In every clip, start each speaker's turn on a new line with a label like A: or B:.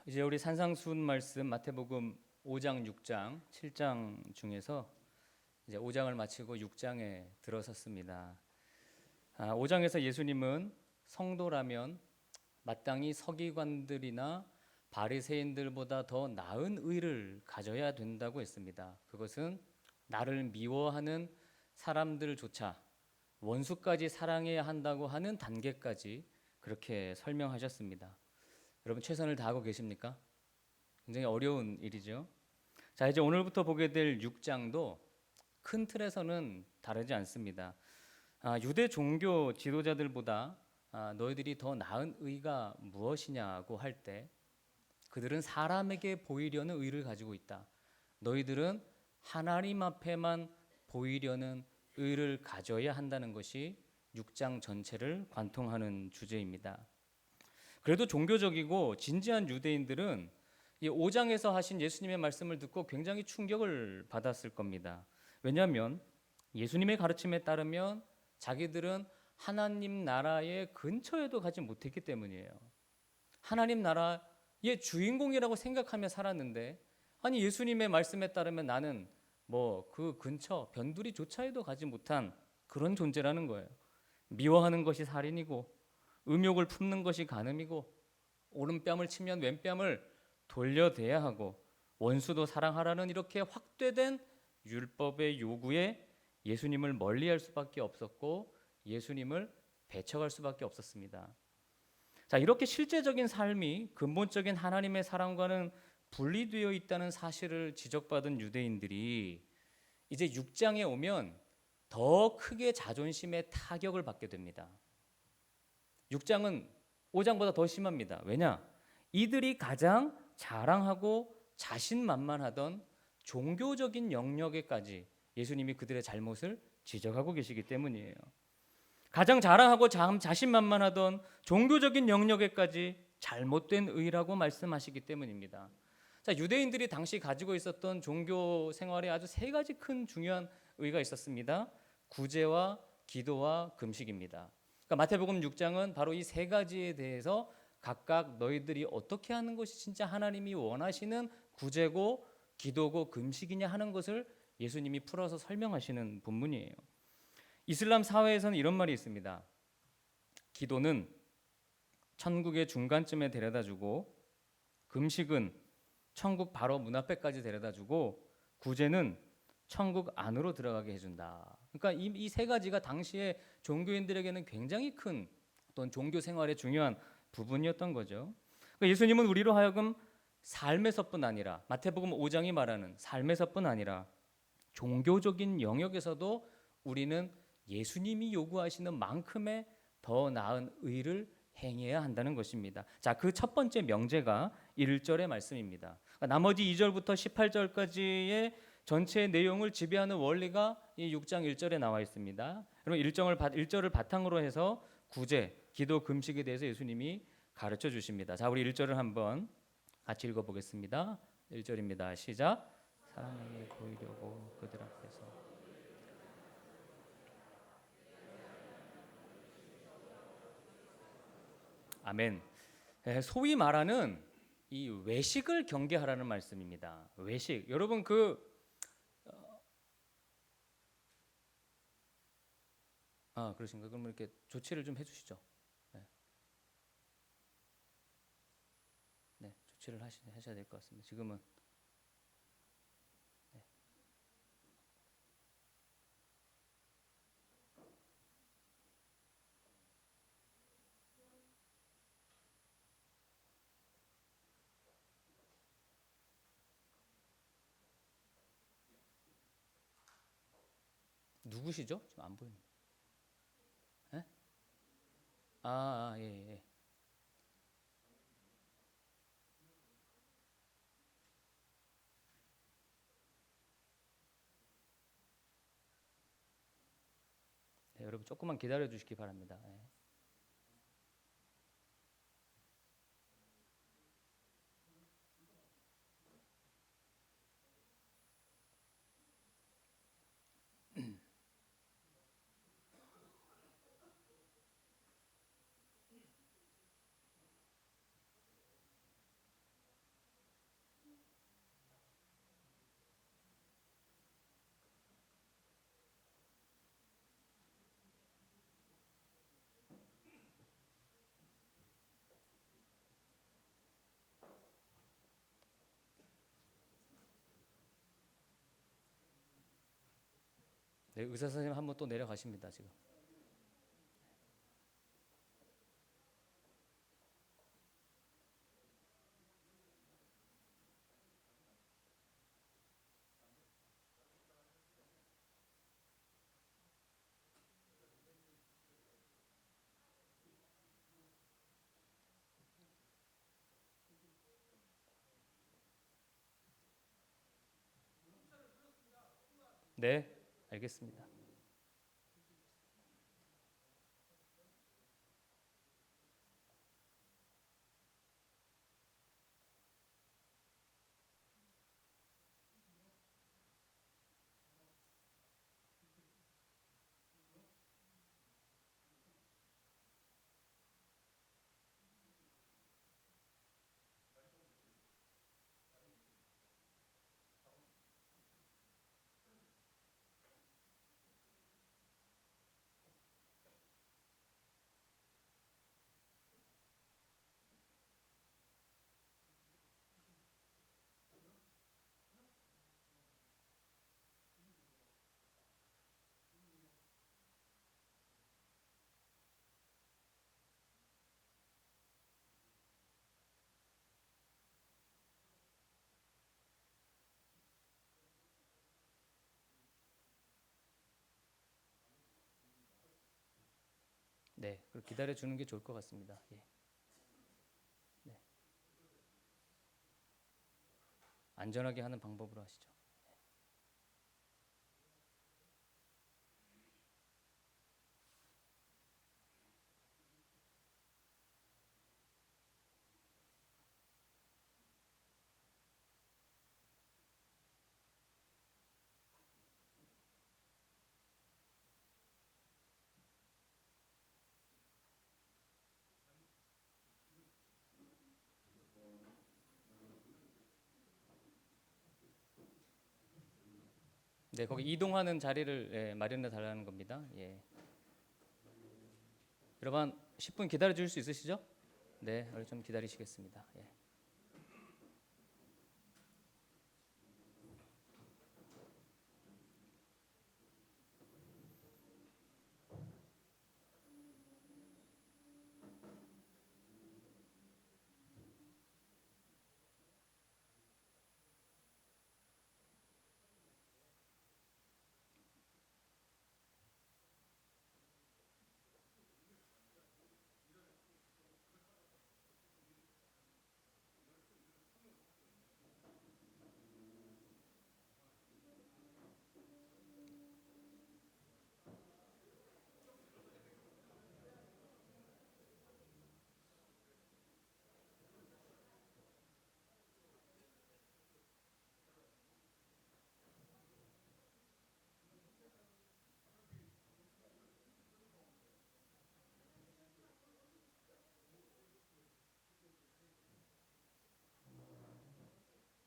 A: 이제 우리 산상수훈 말씀 마태복음 5장, 6장, 7장 중에서 이제 5장을 마치고 6장에 들어섰습니다. 5장에서 예수님은 성도라면 마땅히 서기관들이나 바리새인들보다 더 나은 의를 가져야 된다고 했습니다. 그것은 나를 미워하는 사람들조차 원수까지 사랑해야 한다고 하는 단계까지 그렇게 설명하셨습니다. 여러분 최선을 다하고 계십니까? 굉장히 어려운 일이죠. 자, 이제 오늘부터 보게 될 6장도 큰 틀에서는 다르지 않습니다. 유대 종교 지도자들보다 너희들이 더 나은 의가 무엇이냐고 할 때 그들은 사람에게 보이려는 의를 가지고 있다. 너희들은 하나님 앞에만 보이려는 의를 가져야 한다는 것이 6장 전체를 관통하는 주제입니다. 그래도 종교적이고 진지한 유대인들은 이 5장에서 하신 예수님의 말씀을 듣고 굉장히 충격을 받았을 겁니다. 왜냐하면 예수님의 가르침에 따르면 자기들은 하나님 나라의 근처에도 가지 못했기 때문이에요. 하나님 나라의 주인공이라고 생각하며 살았는데, 아니 예수님의 말씀에 따르면 나는 뭐 그 근처 변두리조차에도 가지 못한 그런 존재라는 거예요. 미워하는 것이 살인이고 음욕을 품는 것이 간음이고 오른뺨을 치면 왼뺨을 돌려대야 하고 원수도 사랑하라는 이렇게 확대된 율법의 요구에 예수님을 멀리할 수밖에 없었고 예수님을 배척할 수밖에 없었습니다. 자, 이렇게 실제적인 삶이 근본적인 하나님의 사랑과는 분리되어 있다는 사실을 지적받은 유대인들이 이제 6장에 오면 더 크게 자존심의 타격을 받게 됩니다. 6장은 5장보다 더 심합니다. 왜냐? 이들이 가장 자랑하고 자신만만하던 종교적인 영역에까지 예수님이 그들의 잘못을 지적하고 계시기 때문이에요. 가장 자랑하고 자신만만하던 종교적인 영역에까지 잘못된 의라고 말씀하시기 때문입니다. 자, 유대인들이 당시 가지고 있었던 종교 생활에 아주 세 가지 큰 중요한 의가 있었습니다. 구제와 기도와 금식입니다. 그러니까 마태복음 6장은 바로 이 세 가지에 대해서 각각 너희들이 어떻게 하는 것이 진짜 하나님이 원하시는 구제고 기도고 금식이냐 하는 것을 예수님이 풀어서 설명하시는 본문이에요. 이슬람 사회에서는 이런 말이 있습니다. 기도는 천국의 중간쯤에 데려다주고 금식은 천국 바로 문 앞에까지 데려다주고 구제는 천국 안으로 들어가게 해준다. 그러니까 이 세 가지가 당시에 종교인들에게는 굉장히 큰 어떤 종교 생활의 중요한 부분이었던 거죠. 그러니까 예수님은 우리로 하여금 삶에서뿐 아니라 마태복음 5장이 말하는 삶에서뿐 아니라 종교적인 영역에서도 우리는 예수님이 요구하시는 만큼의 더 나은 의를 행해야 한다는 것입니다. 자, 그 첫 번째 명제가 1절의 말씀입니다. 그러니까 나머지 2절부터 18절까지의 전체 내용을 지배하는 원리가 이 6장 1절에 나와 있습니다. 여러분 1절을 바탕으로 해서 구제, 기도, 금식에 대해서 예수님이 가르쳐 주십니다. 자, 우리 1절을 한번 같이 읽어보겠습니다. 1절입니다. 시작. 사람에게 보이려고 그들 앞에서 아멘. 소위 말하는 이 외식을 경계하라는 말씀입니다. 외식. 여러분 그러신가요? 그럼 이렇게 조치를 좀 해주시죠. 네, 네 조치를 하셔야 될 것 같습니다. 지금은 네. 누구시죠? 지금 안 보이는. 네? 예, 예. 네, 여러분 조금만 기다려 주시기 바랍니다. 네. 네, 의사 선생님 한 분 또 내려가십니다, 지금. 네, 알겠습니다. 네, 그럼 기다려 주는 게 좋을 것 같습니다. 예. 네. 안전하게 하는 방법으로 하시죠. 네, 거기 이동하는 자리를 예, 마련해 달라는 겁니다. 예. 여러분 10분 기다려 줄 수 있으시죠? 네, 좀 기다리시겠습니다. 예.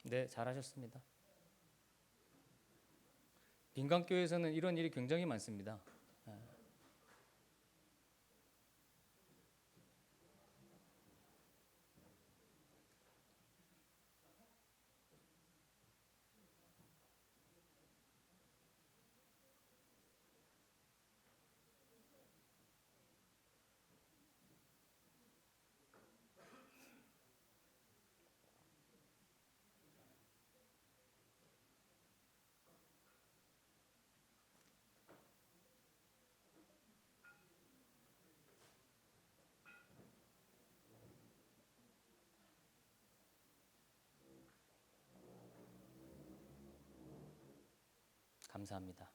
A: 네, 잘하셨습니다. 빈강교회에서는 이런 일이 굉장히 많습니다. 감사합니다.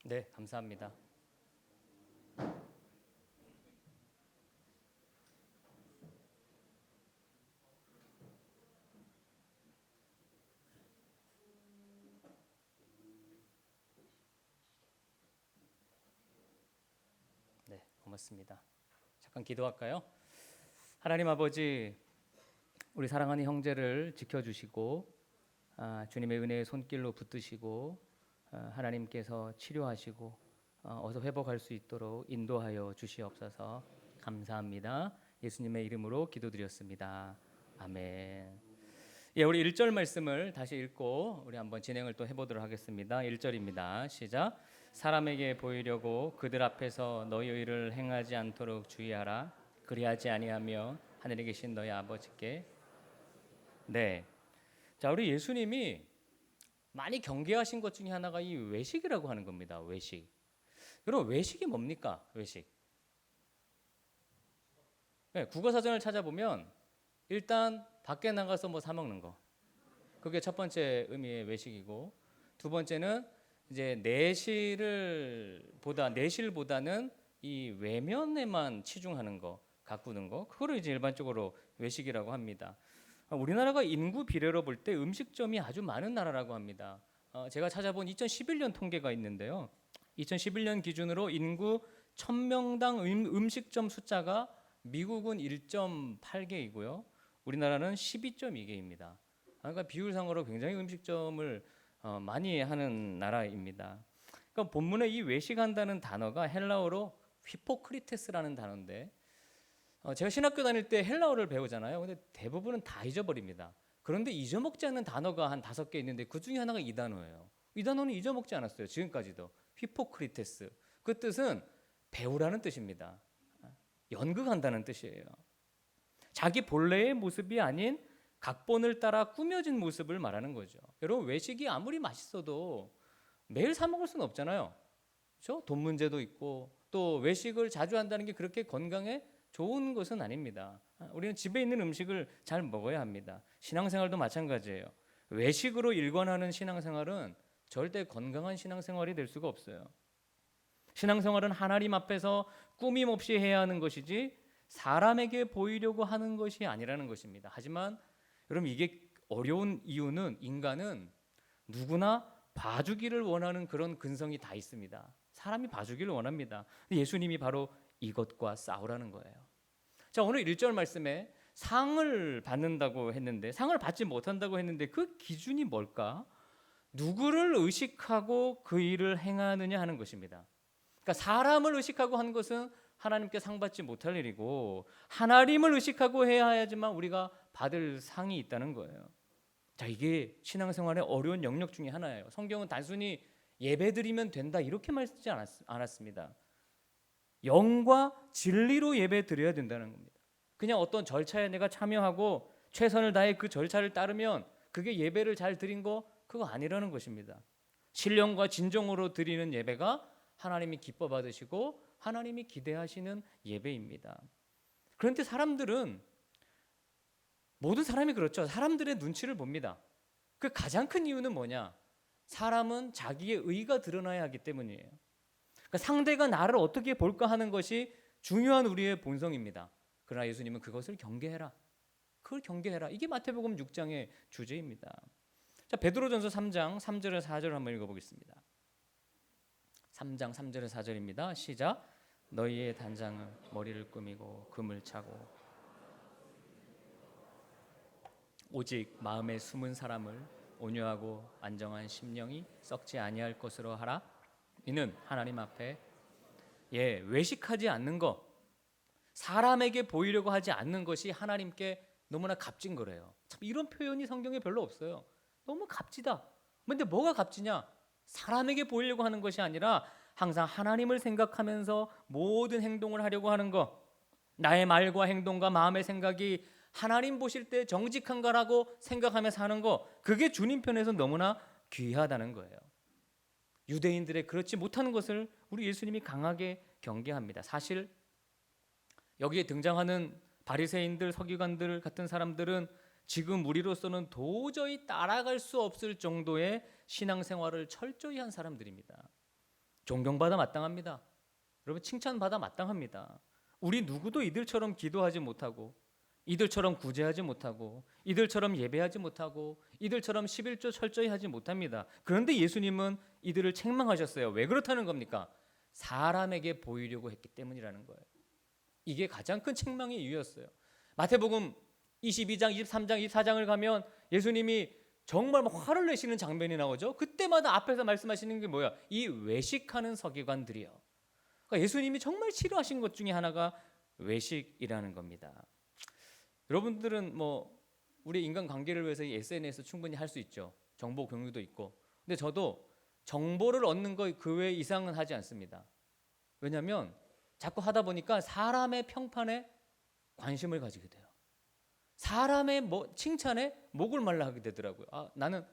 A: 네, 감사합니다. 네, 고맙습니다. 잠깐 기도할까요? 하나님 아버지, 우리 사랑하는 형제를 지켜주시고 주님의 은혜의 손길로 붙드시고 하나님께서 치료하시고 어서 회복할 수 있도록 인도하여 주시옵소서. 감사합니다. 예수님의 이름으로 기도드렸습니다. 아멘. 예, 우리 1절 말씀을 다시 읽고 우리 한번 진행을 또 해보도록 하겠습니다. 1절입니다. 시작. 사람에게 보이려고 그들 앞에서 너희 의를 행하지 않도록 주의하라. 그리하지 아니하며 하늘에 계신 너희 아버지께. 네. 자, 우리 예수님이 많이 경계하신 것 중에 하나가 이 외식이라고 하는 겁니다. 외식. 여러분, 외식이 뭡니까? 외식. 네, 국어사전을 찾아보면 일단 밖에 나가서 뭐 사 먹는 거. 그게 첫 번째 의미의 외식이고, 두 번째는 이제 내실보다는 이 외면에만 치중하는 거, 가꾸는 거. 그거를 이제 일반적으로 외식이라고 합니다. 우리나라가 인구 비례로 볼 때 음식점이 아주 많은 나라라고 합니다. 제가 찾아본 2011년 통계가 있는데요. 2011년 기준으로 인구 1000명당 음식점 숫자가 미국은 1.8개이고요. 우리나라는 12.2개입니다. 그러니까 비율상으로 굉장히 음식점을 많이 하는 나라입니다. 그러니까 본문에 이 외식한다는 단어가 헬라어로 휘포크리테스라는 단어인데 제가 신학교 다닐 때 헬라어를 배우잖아요. 근데 대부분은 다 잊어버립니다. 그런데 잊어먹지 않는 단어가 한 5개 있는데 그 중에 하나가 이 단어예요. 이 단어는 잊어먹지 않았어요. 지금까지도. 휘포크리테스. 그 뜻은 배우라는 뜻입니다. 연극한다는 뜻이에요. 자기 본래의 모습이 아닌 각본을 따라 꾸며진 모습을 말하는 거죠. 여러분, 외식이 아무리 맛있어도 매일 사 먹을 수는 없잖아요. 그렇죠? 돈 문제도 있고 또 외식을 자주 한다는 게 그렇게 건강에 좋은 것은 아닙니다. 우리는 집에 있는 음식을 잘 먹어야 합니다. 신앙생활도 마찬가지예요. 외식으로 일관하는 신앙생활은 절대 건강한 신앙생활이 될 수가 없어요. 신앙생활은 하나님 앞에서 꾸밈 없이 해야 하는 것이지 사람에게 보이려고 하는 것이 아니라는 것입니다. 하지만 여러분, 이게 어려운 이유는 인간은 누구나 봐주기를 원하는 그런 근성이 다 있습니다. 사람이 봐주기를 원합니다. 예수님이 바로 이것과 싸우라는 거예요. 자, 오늘 1절 말씀에 상을 받는다고 했는데, 상을 받지 못한다고 했는데 그 기준이 뭘까? 누구를 의식하고 그 일을 행하느냐 하는 것입니다. 그러니까 사람을 의식하고 한 것은 하나님께 상 받지 못할 일이고, 하나님을 의식하고 해야 하지만 우리가 받을 상이 있다는 거예요. 자, 이게 신앙생활의 어려운 영역 중에 하나예요. 성경은 단순히 예배드리면 된다 이렇게 말하지 않았습니다. 영과 진리로 예배드려야 된다는 겁니다. 그냥 어떤 절차에 내가 참여하고 최선을 다해 그 절차를 따르면 그게 예배를 잘 드린 거 그거 아니라는 것입니다. 신령과 진정으로 드리는 예배가 하나님이 기뻐 받으시고 하나님이 기대하시는 예배입니다. 그런데 모든 사람이 그렇죠. 사람들의 눈치를 봅니다. 그 가장 큰 이유는 뭐냐? 사람은 자기의 의가 드러나야 하기 때문이에요. 그러니까 상대가 나를 어떻게 볼까 하는 것이 중요한 우리의 본성입니다. 그러나 예수님은 그것을 경계해라. 그걸 경계해라. 이게 마태복음 6장의 주제입니다. 자, 베드로전서 3장 3절에서 4절을 한번 읽어보겠습니다. 3장 3절에서 4절입니다. 시작. 너희의 단장은 머리를 꾸미고 금을 차고 오직 마음에 숨은 사람을 온유하고 안정한 심령이 썩지 아니할 것으로 하라. 이는 하나님 앞에 외식하지 않는 것, 사람에게 보이려고 하지 않는 것이 하나님께 너무나 값진 거래요. 참 이런 표현이 성경에 별로 없어요. 너무 값지다. 근데 뭐가 값지냐? 사람에게 보이려고 하는 것이 아니라 항상 하나님을 생각하면서 모든 행동을 하려고 하는 것, 나의 말과 행동과 마음의 생각이 하나님 보실 때 정직한가라고 생각하면서 하는 거, 그게 주님 편에서 너무나 귀하다는 거예요. 유대인들의 그렇지 못하는 것을 우리 예수님이 강하게 경계합니다. 사실 여기에 등장하는 바리새인들, 서기관들 같은 사람들은 지금 우리로서는 도저히 따라갈 수 없을 정도의 신앙생활을 철저히 한 사람들입니다. 존경받아 마땅합니다. 여러분 칭찬받아 마땅합니다. 우리 누구도 이들처럼 기도하지 못하고 이들처럼 구제하지 못하고 이들처럼 예배하지 못하고 이들처럼 11조 철저히 하지 못합니다. 그런데 예수님은 이들을 책망하셨어요. 왜 그렇다는 겁니까? 사람에게 보이려고 했기 때문이라는 거예요. 이게 가장 큰 책망의 이유였어요. 마태복음 22장, 23장, 24장을 가면 예수님이 정말 막 화를 내시는 장면이 나오죠. 그때마다 앞에서 말씀하시는 게 뭐야? 이 외식하는 서기관들이요. 그러니까 예수님이 정말 싫어하신 것 중에 하나가 외식이라는 겁니다. 여러분들은 뭐 우리 인간 관계를 위해서 SNS 충분히 할 수 있죠. 정보 공유도 있고. 근데 저도 정보를 얻는 거 그 외 이상은 하지 않습니다. 왜냐하면 자꾸 하다 보니까 사람의 평판에 관심을 가지게 돼요. 사람의 칭찬에 목을 말라 하게 되더라고요. 나는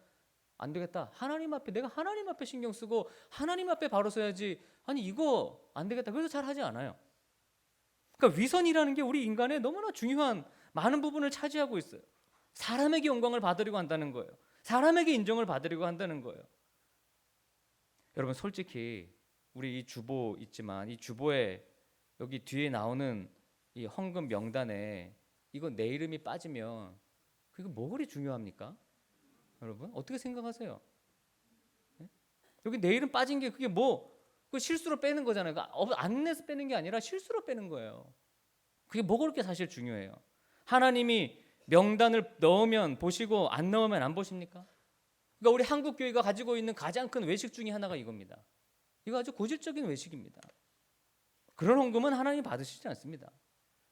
A: 안 되겠다. 하나님 앞에 내가 하나님 앞에 신경 쓰고 하나님 앞에 바로 서야지. 아니 이거 안 되겠다. 그래서 잘 하지 않아요. 그러니까 위선이라는 게 우리 인간의 너무나 중요한 많은 부분을 차지하고 있어요. 사람에게 영광을 받으려고 한다는 거예요. 사람에게 인정을 받으려고 한다는 거예요. 여러분 솔직히 우리 이 주보 있지만 이 주보에 여기 뒤에 나오는 이 헌금 명단에 이거 내 이름이 빠지면 그게 뭐 그리 중요합니까? 여러분 어떻게 생각하세요? 네? 여기 내 이름 빠진 게 그게 그 실수로 빼는 거잖아요. 안 내서 빼는 게 아니라 실수로 빼는 거예요. 그게 뭐 그렇게 사실 중요해요? 하나님이 명단을 넣으면 보시고 안 넣으면 안 보십니까? 그러니까 우리 한국 교회가 가지고 있는 가장 큰 외식 중에 하나가 이겁니다. 이거 아주 고질적인 외식입니다. 그런 헌금은 하나님 받으시지 않습니다.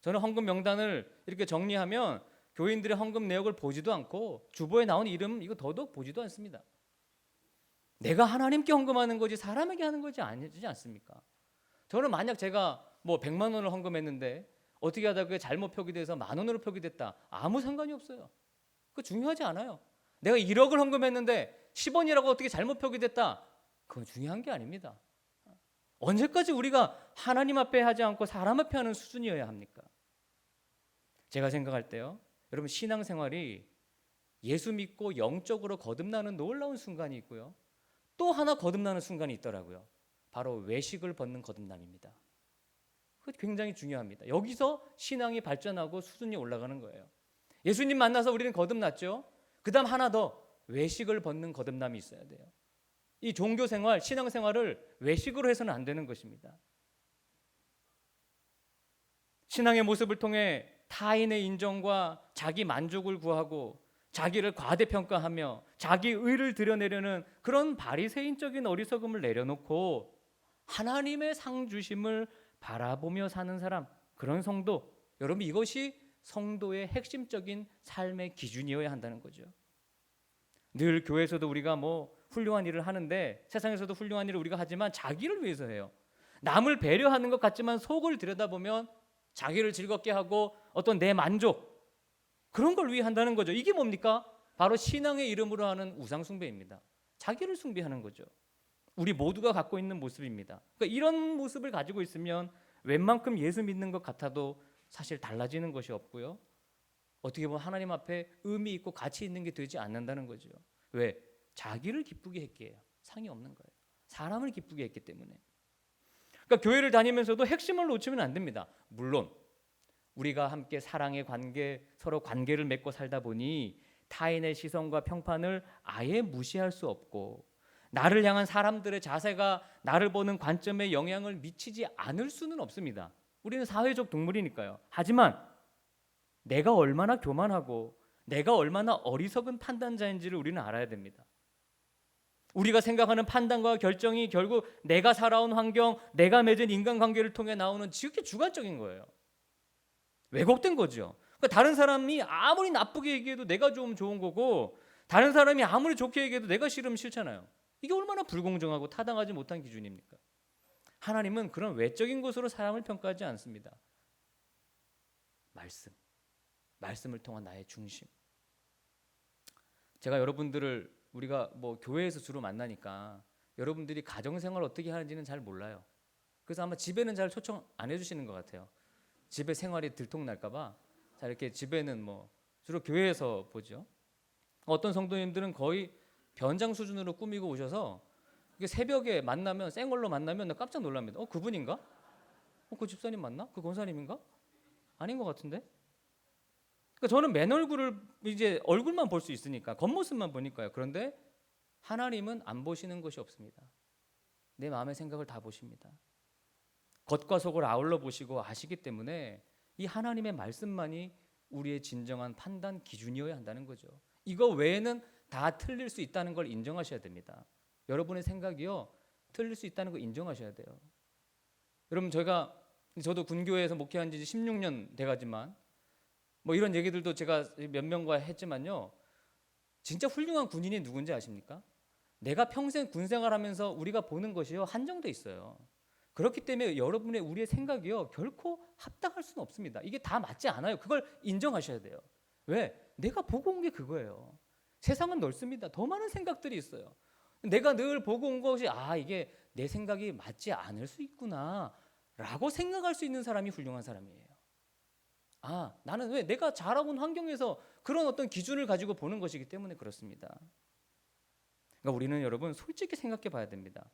A: 저는 헌금 명단을 이렇게 정리하면 교인들의 헌금 내역을 보지도 않고 주보에 나온 이름 이거 더더욱 보지도 않습니다. 내가 하나님께 헌금하는 거지 사람에게 하는 거지 아니지 않습니까? 저는 만약 제가 100만 원을 헌금했는데 어떻게 하다 그게 잘못 표기돼서 10,000원으로 표기됐다. 아무 상관이 없어요. 그거 중요하지 않아요. 내가 1억을 헌금했는데 10원이라고 어떻게 잘못 표기됐다. 그건 중요한 게 아닙니다. 언제까지 우리가 하나님 앞에 하지 않고 사람 앞에 하는 수준이어야 합니까? 제가 생각할 때요. 여러분 신앙생활이 예수 믿고 영적으로 거듭나는 놀라운 순간이 있고요. 또 하나 거듭나는 순간이 있더라고요. 바로 외식을 벗는 거듭남입니다. 그게 굉장히 중요합니다. 여기서 신앙이 발전하고 수준이 올라가는 거예요. 예수님 만나서 우리는 거듭났죠. 그 다음 하나 더 외식을 벗는 거듭남이 있어야 돼요. 이 종교생활, 신앙생활을 외식으로 해서는 안 되는 것입니다. 신앙의 모습을 통해 타인의 인정과 자기 만족을 구하고 자기를 과대평가하며 자기 의를 드러내려는 그런 바리새인적인 어리석음을 내려놓고 하나님의 상 주심을 바라보며 사는 사람, 그런 성도, 여러분 이것이 성도의 핵심적인 삶의 기준이어야 한다는 거죠. 늘 교회에서도 우리가 훌륭한 일을 하는데 세상에서도 훌륭한 일을 우리가 하지만 자기를 위해서 해요. 남을 배려하는 것 같지만 속을 들여다보면 자기를 즐겁게 하고 어떤 내 만족, 그런 걸 위해 한다는 거죠. 이게 뭡니까? 바로 신앙의 이름으로 하는 우상 숭배입니다. 자기를 숭배하는 거죠. 우리 모두가 갖고 있는 모습입니다. 그러니까 이런 모습을 가지고 있으면 웬만큼 예수 믿는 것 같아도 사실 달라지는 것이 없고요. 어떻게 보면 하나님 앞에 의미 있고 가치 있는 게 되지 않는다는 거죠. 왜? 자기를 기쁘게 했기에 상이 없는 거예요. 사람을 기쁘게 했기 때문에. 그러니까 교회를 다니면서도 핵심을 놓치면 안 됩니다. 물론 우리가 함께 사랑의 관계, 서로 관계를 맺고 살다 보니 타인의 시선과 평판을 아예 무시할 수 없고 나를 향한 사람들의 자세가 나를 보는 관점에 영향을 미치지 않을 수는 없습니다. 우리는 사회적 동물이니까요. 하지만 내가 얼마나 교만하고 내가 얼마나 어리석은 판단자인지를 우리는 알아야 됩니다. 우리가 생각하는 판단과 결정이 결국 내가 살아온 환경, 내가 맺은 인간관계를 통해 나오는 지극히 주관적인 거예요. 왜곡된 거죠. 그러니까 다른 사람이 아무리 나쁘게 얘기해도 내가 좀 좋은 거고 다른 사람이 아무리 좋게 얘기해도 내가 싫으면 싫잖아요. 이게 얼마나 불공정하고 타당하지 못한 기준입니까? 하나님은 그런 외적인 것으로 사람을 평가하지 않습니다. 말씀을 통한 나의 중심. 제가 여러분들을 우리가 교회에서 주로 만나니까 여러분들이 가정생활 어떻게 하는지는 잘 몰라요. 그래서 아마 집에는 잘 초청 안 해주시는 것 같아요. 집에 생활이 들통날까봐 잘 이렇게 집에는 주로 교회에서 보죠. 어떤 성도님들은 거의 변장 수준으로 꾸미고 오셔서 이게 새벽에 만나면 생얼로 만나면 나 깜짝 놀랍니다. 그분인가? 그 집사님 맞나? 그 권사님인가? 아닌 것 같은데. 그러니까 저는 맨 얼굴을 이제 얼굴만 볼 수 있으니까 겉모습만 보니까요. 그런데 하나님은 안 보시는 것이 없습니다. 내 마음의 생각을 다 보십니다. 겉과 속을 아울러 보시고 아시기 때문에 이 하나님의 말씀만이 우리의 진정한 판단 기준이어야 한다는 거죠. 이거 외에는 다 틀릴 수 있다는 걸 인정하셔야 됩니다. 여러분의 생각이요 틀릴 수 있다는 걸 인정하셔야 돼요. 여러분 저도 군교회에서 목회한 지 16년 돼가지만 뭐 이런 얘기들도 제가 몇 명과 했지만요, 진짜 훌륭한 군인이 누군지 아십니까? 내가 평생 군 생활하면서 우리가 보는 것이요 한정돼 있어요. 그렇기 때문에 여러분의 우리의 생각이요 결코 합당할 수는 없습니다. 이게 다 맞지 않아요. 그걸 인정하셔야 돼요. 왜? 내가 보고 온 게 그거예요. 세상은 넓습니다. 더 많은 생각들이 있어요. 내가 늘 보고 온 것이 이게 내 생각이 맞지 않을 수 있구나 라고 생각할 수 있는 사람이 훌륭한 사람이에요. 나는 왜 내가 자라온 환경에서 그런 어떤 기준을 가지고 보는 것이기 때문에 그렇습니다. 그러니까 우리는 여러분 솔직히 생각해 봐야 됩니다.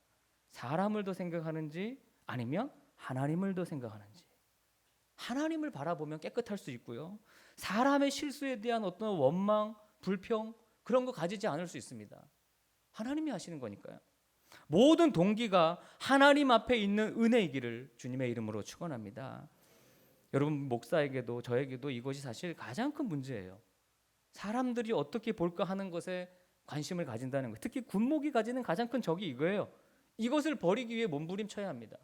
A: 사람을 더 생각하는지 아니면 하나님을 더 생각하는지. 하나님을 바라보면 깨끗할 수 있고요, 사람의 실수에 대한 어떤 원망, 불평 그런 거 가지지 않을 수 있습니다. 하나님이 하시는 거니까요. 모든 동기가 하나님 앞에 있는 은혜이기를 주님의 이름으로 축원합니다. 여러분 목사에게도 저에게도 이것이 사실 가장 큰 문제예요. 사람들이 어떻게 볼까 하는 것에 관심을 가진다는 것. 특히 군목이 가지는 가장 큰 적이 이거예요. 이것을 버리기 위해 몸부림쳐야 합니다.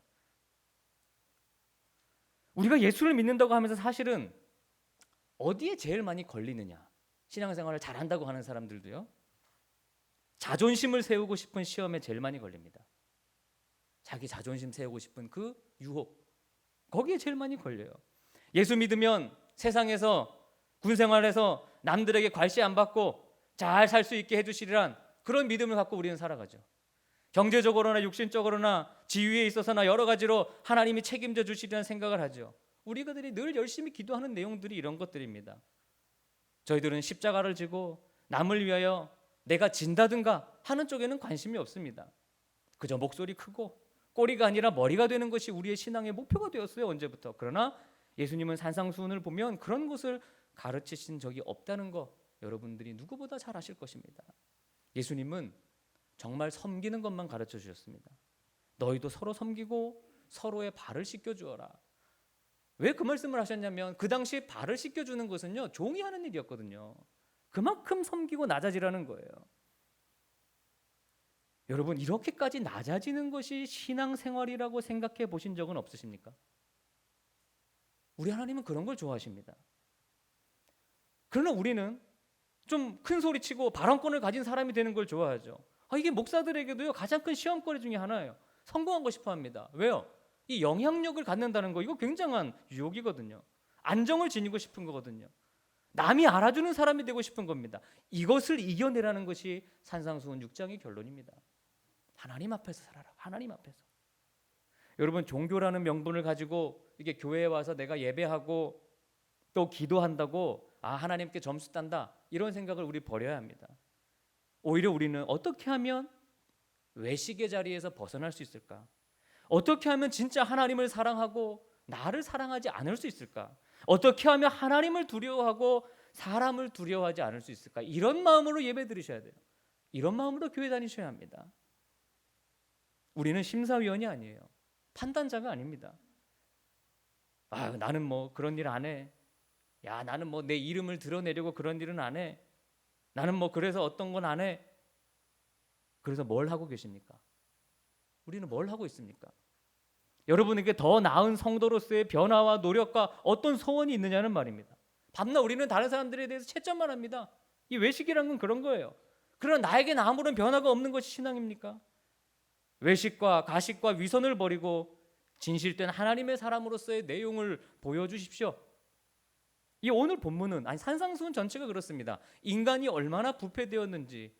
A: 우리가 예수를 믿는다고 하면서 사실은 어디에 제일 많이 걸리느냐? 신앙생활을 잘한다고 하는 사람들도요, 자존심을 세우고 싶은 시험에 제일 많이 걸립니다. 자기 자존심 세우고 싶은 그 유혹, 거기에 제일 많이 걸려요. 예수 믿으면 세상에서 군생활에서 남들에게 괄시 안 받고 잘 살 수 있게 해주시리란 그런 믿음을 갖고 우리는 살아가죠. 경제적으로나 육신적으로나 지위에 있어서나 여러 가지로 하나님이 책임져 주시리라는 생각을 하죠. 우리들이 늘 열심히 기도하는 내용들이 이런 것들입니다. 저희들은 십자가를 지고 남을 위하여 내가 진다든가 하는 쪽에는 관심이 없습니다. 그저 목소리 크고 꼬리가 아니라 머리가 되는 것이 우리의 신앙의 목표가 되었어요, 언제부터. 그러나 예수님은 산상수훈을 보면 그런 것을 가르치신 적이 없다는 거 여러분들이 누구보다 잘 아실 것입니다. 예수님은 정말 섬기는 것만 가르쳐 주셨습니다. 너희도 서로 섬기고 서로의 발을 씻겨주어라. 왜 그 말씀을 하셨냐면 그 당시 발을 씻겨주는 것은요 종이 하는 일이었거든요. 그만큼 섬기고 낮아지라는 거예요. 여러분 이렇게까지 낮아지는 것이 신앙생활이라고 생각해 보신 적은 없으십니까? 우리 하나님은 그런 걸 좋아하십니다. 그러나 우리는 좀 큰 소리치고 발언권을 가진 사람이 되는 걸 좋아하죠. 이게 목사들에게도요 가장 큰 시험거리 중에 하나예요. 성공하고 싶어 합니다. 왜요? 이 영향력을 갖는다는 거 이거 굉장한 유혹이거든요. 안정을 지니고 싶은 거거든요. 남이 알아주는 사람이 되고 싶은 겁니다. 이것을 이겨내라는 것이 산상수훈 6장의 결론입니다. 하나님 앞에서 살아라. 하나님 앞에서. 여러분 종교라는 명분을 가지고 이게 교회에 와서 내가 예배하고 또 기도한다고 하나님께 점수 딴다 이런 생각을 우리 버려야 합니다. 오히려 우리는 어떻게 하면 외식의 자리에서 벗어날 수 있을까? 어떻게 하면 진짜 하나님을 사랑하고 나를 사랑하지 않을 수 있을까? 어떻게 하면 하나님을 두려워하고 사람을 두려워하지 않을 수 있을까? 이런 마음으로 예배 드리셔야 돼요. 이런 마음으로 교회 다니셔야 합니다. 우리는 심사위원이 아니에요. 판단자가 아닙니다. 나는 뭐 그런 일 안 해. 나는 뭐 내 이름을 드러내려고 그런 일은 안 해. 나는 뭐 그래서 어떤 건 안 해. 그래서 뭘 하고 계십니까? 우리는 뭘 하고 있습니까? 여러분에게 더 나은 성도로서의 변화와 노력과 어떤 소원이 있느냐는 말입니다. 밤낮 우리는 다른 사람들에 대해서 채점만 합니다. 이 외식이란 건 그런 거예요. 그러나 나에게는 아무런 변화가 없는 것이 신앙입니까? 외식과 가식과 위선을 버리고 진실된 하나님의 사람으로서의 내용을 보여주십시오. 이 오늘 본문은 산상수훈 전체가 그렇습니다. 인간이 얼마나 부패되었는지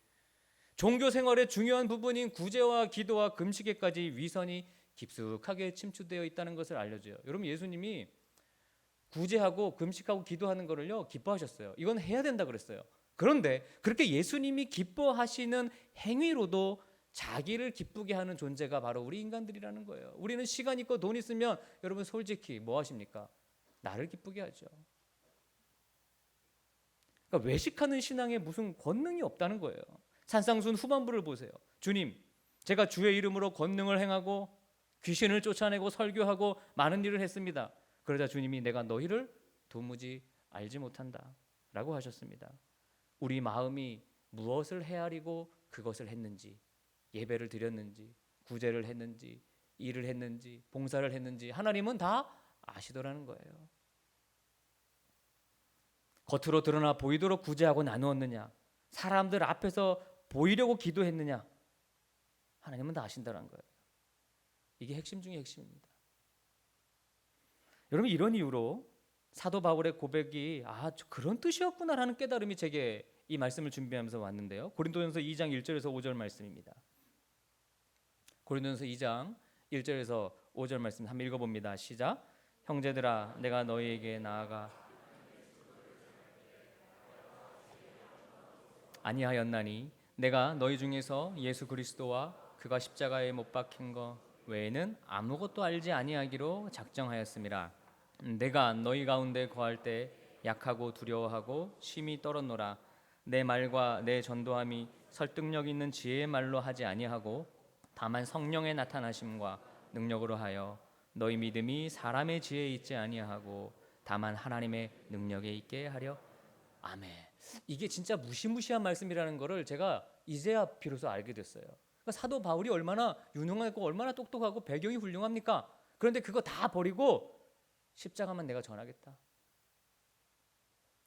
A: 종교 생활의 중요한 부분인 구제와 기도와 금식에까지 위선이 깊숙하게 침투되어 있다는 것을 알려줘요. 여러분 예수님이 구제하고 금식하고 기도하는 거를요 기뻐하셨어요. 이건 해야 된다 그랬어요. 그런데 그렇게 예수님이 기뻐하시는 행위로도 자기를 기쁘게 하는 존재가 바로 우리 인간들이라는 거예요. 우리는 시간 있고 돈 있으면 여러분 솔직히 뭐 하십니까? 나를 기쁘게 하죠. 그러니까 외식하는 신앙에 무슨 권능이 없다는 거예요. 산상순 후반부를 보세요. 주님, 제가 주의 이름으로 권능을 행하고 귀신을 쫓아내고 설교하고 많은 일을 했습니다. 그러자 주님이 내가 너희를 도무지 알지 못한다 라고 하셨습니다. 우리 마음이 무엇을 헤아리고 그것을 했는지, 예배를 드렸는지, 구제를 했는지, 일을 했는지, 봉사를 했는지 하나님은 다 아시더라는 거예요. 겉으로 드러나 보이도록 구제하고 나누었느냐, 사람들 앞에서 보이려고 기도했느냐, 하나님은 다 아신다는 거예요. 이게 핵심 중에 핵심입니다. 여러분, 이런 이유로 사도 바울의 고백이 그런 뜻이었구나라는 깨달음이 제게 이 말씀을 준비하면서 왔는데요. 고린도전서 2장 1절에서 5절 말씀입니다. 고린도전서 2장 1절에서 5절 말씀 한번 읽어봅니다. 시작. 형제들아, 내가 너희에게 나아가 아니하였나니 내가 너희 중에서 예수 그리스도와 그가 십자가에 못 박힌 것 외에는 아무것도 알지 아니하기로 작정하였음이라. 내가 너희 가운데 거할 때 약하고 두려워하고 심히 떨었노라. 내 말과 내 전도함이 설득력 있는 지혜의 말로 하지 아니하고 다만 성령의 나타나심과 능력으로 하여 너희 믿음이 사람의 지혜에 있지 아니하고 다만 하나님의 능력에 있게 하려. 아멘. 이게 진짜 무시무시한 말씀이라는 것을 제가 이제야 비로소 알게 됐어요. 그러니까 사도 바울이 얼마나 유능하고 얼마나 똑똑하고 배경이 훌륭합니까? 그런데 그거 다 버리고 십자가만 내가 전하겠다.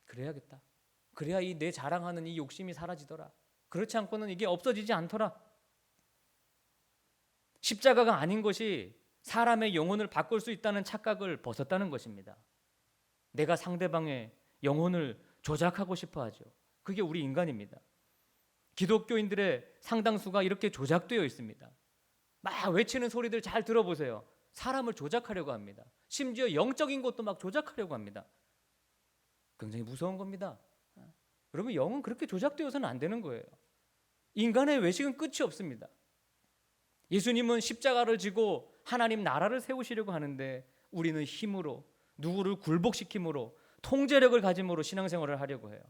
A: 그래야겠다. 그래야 이 내 자랑하는 이 욕심이 사라지더라. 그렇지 않고는 이게 없어지지 않더라. 십자가가 아닌 것이 사람의 영혼을 바꿀 수 있다는 착각을 벗었다는 것입니다. 내가 상대방의 영혼을 조작하고 싶어 하죠. 그게 우리 인간입니다. 기독교인들의 상당수가 이렇게 조작되어 있습니다. 막 외치는 소리들 잘 들어보세요. 사람을 조작하려고 합니다. 심지어 영적인 것도 막 조작하려고 합니다. 굉장히 무서운 겁니다. 여러분, 영은 그렇게 조작되어서는 안 되는 거예요. 인간의 외식은 끝이 없습니다. 예수님은 십자가를 지고 하나님 나라를 세우시려고 하는데 우리는 힘으로, 누구를 굴복시킴으로, 통제력을 가짐으로 신앙생활을 하려고 해요.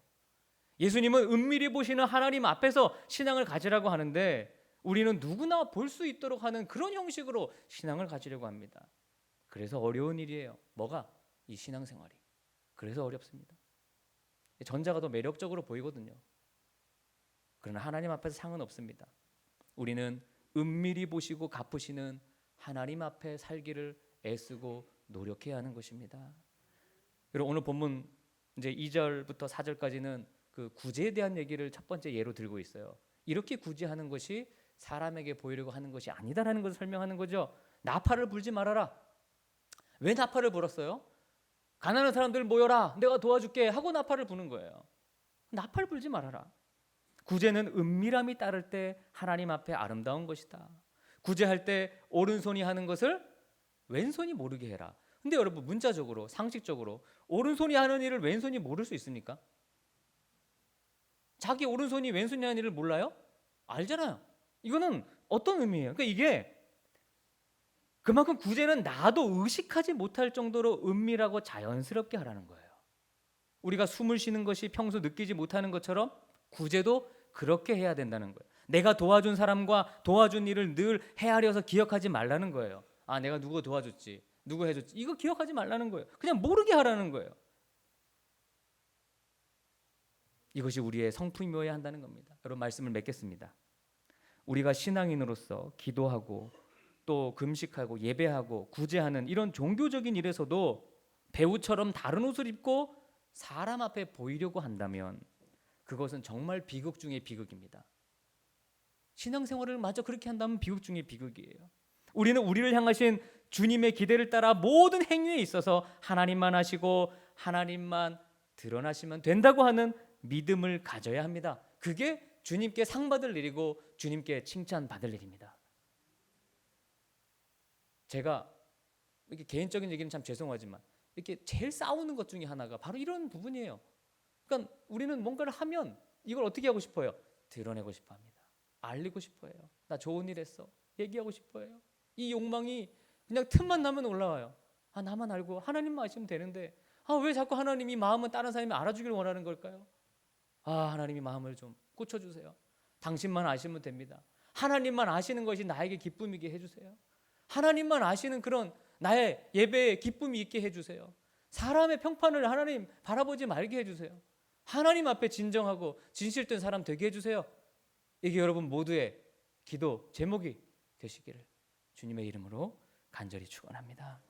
A: 예수님은 은밀히 보시는 하나님 앞에서 신앙을 가지라고 하는데 우리는 누구나 볼 수 있도록 하는 그런 형식으로 신앙을 가지려고 합니다. 그래서 어려운 일이에요. 뭐가? 이 신앙생활이. 그래서 어렵습니다. 전자가 더 매력적으로 보이거든요. 그러나 하나님 앞에서 상은 없습니다. 우리는 은밀히 보시고 갚으시는 하나님 앞에 살기를 애쓰고 노력해야 하는 것입니다. 그리고 오늘 본문 이제 2절부터 4절까지는 그 구제에 대한 얘기를 첫 번째 예로 들고 있어요. 이렇게 구제하는 것이 사람에게 보이려고 하는 것이 아니다라는 것을 설명하는 거죠. 나팔을 불지 말아라. 왜 나팔을 불었어요? 가난한 사람들 모여라, 내가 도와줄게 하고 나팔을 부는 거예요. 나팔 불지 말아라. 구제는 은밀함이 따를 때 하나님 앞에 아름다운 것이다. 구제할 때 오른손이 하는 것을 왼손이 모르게 해라. 근데 여러분, 문자적으로 상식적으로 오른손이 하는 일을 왼손이 모를 수 있습니까? 자기 오른손이 왼손이 하는 일을 몰라요? 알잖아요. 이거는 어떤 의미예요? 그러니까 이게 그만큼 구제는 나도 의식하지 못할 정도로 은밀하고 자연스럽게 하라는 거예요. 우리가 숨을 쉬는 것이 평소 느끼지 못하는 것처럼 구제도 그렇게 해야 된다는 거예요. 내가 도와준 사람과 도와준 일을 늘 헤아려서 기억하지 말라는 거예요. 내가 누구 도와줬지, 누구 해줬지, 이거 기억하지 말라는 거예요. 그냥 모르게 하라는 거예요. 이것이 우리의 성품이어야 한다는 겁니다. 여러분, 말씀을 맺겠습니다. 우리가 신앙인으로서 기도하고 또 금식하고 예배하고 구제하는 이런 종교적인 일에서도 배우처럼 다른 옷을 입고 사람 앞에 보이려고 한다면 그것은 정말 비극 중의 비극입니다. 신앙생활을 마저 그렇게 한다면 비극 중의 비극이에요. 우리는 우리를 향하신 주님의 기대를 따라 모든 행위에 있어서 하나님만 하시고 하나님만 드러나시면 된다고 하는 믿음을 가져야 합니다. 그게 주님께 상 받을 일이고 주님께 칭찬받을 일입니다. 제가 이렇게 개인적인 얘기는 참 죄송하지만 이렇게 제일 싸우는 것 중에 하나가 바로 이런 부분이에요. 그러니까 우리는 뭔가를 하면 이걸 어떻게 하고 싶어요? 드러내고 싶어 합니다. 알리고 싶어해요. 나 좋은 일 했어. 얘기하고 싶어해요. 이 욕망이 그냥 틈만 나면 올라와요. 아, 나만 알고 하나님만 아시면 되는데 왜 자꾸 하나님이 마음은 다른 사람이 알아주기를 원하는 걸까요? 하나님이 마음을 좀 꽂혀주세요. 당신만 아시면 됩니다. 하나님만 아시는 것이 나에게 기쁨이게 해주세요. 하나님만 아시는 그런 나의 예배에 기쁨이 있게 해주세요. 사람의 평판을 하나님 바라보지 말게 해주세요. 하나님 앞에 진정하고 진실된 사람 되게 해주세요. 이게 여러분 모두의 기도 제목이 되시기를 주님의 이름으로 간절히 축원합니다.